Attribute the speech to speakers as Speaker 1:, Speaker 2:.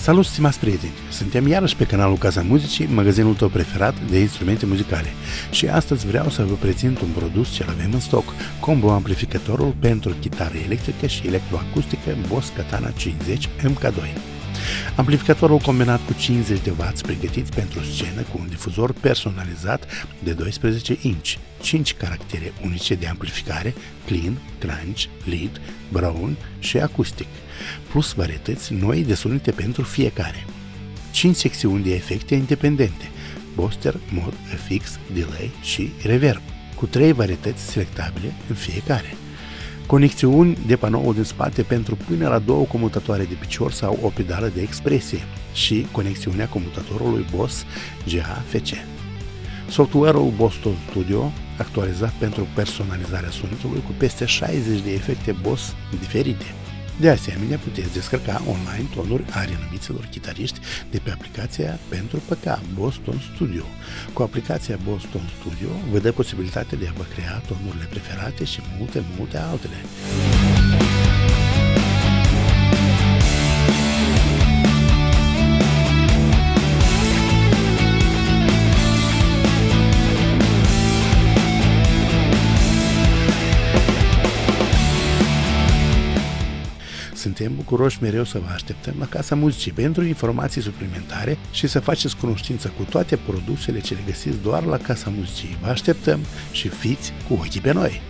Speaker 1: Salut, stimați prieteni! Suntem iarăși pe canalul Casa Muzicii, magazinul tău preferat de instrumente muzicale. Și astăzi vreau să vă prezint un produs ce avem în stoc, combo amplificatorul pentru chitară electrică și electroacustică Boss Katana 50 MK2. Amplificatorul combinat cu 50 de W pregătit pentru scenă cu un difuzor personalizat de 12 inch, 5 caractere unice de amplificare, clean, crunch, lead, brown și acustic, plus varietăți noi de sunete pentru fiecare. 5 secțiuni de efecte independente, booster, mod, FX, delay și reverb, cu 3 varietăți selectabile în fiecare. Conexiuni de panoul din spate pentru până la 2 comutatoare de picior sau o pedală de expresie și conexiunea comutatorului Boss GA-FC. Software-ul Boss Tone Studio, actualizat pentru personalizarea sunetului cu peste 60 de efecte Boss diferite. De asemenea, puteți descărca online tonuri a renumiților chitariști de pe aplicația pentru PC Boss Tone Studio. Cu aplicația Boss Tone Studio vă dă posibilitatea de a vă crea tonurile preferate și multe altele. Suntem bucuroși mereu să vă așteptăm la Casa Muzicii pentru informații suplimentare și să faceți cunoștință cu toate produsele ce le găsiți doar la Casa Muzicii. Vă așteptăm și fiți cu ochii pe noi!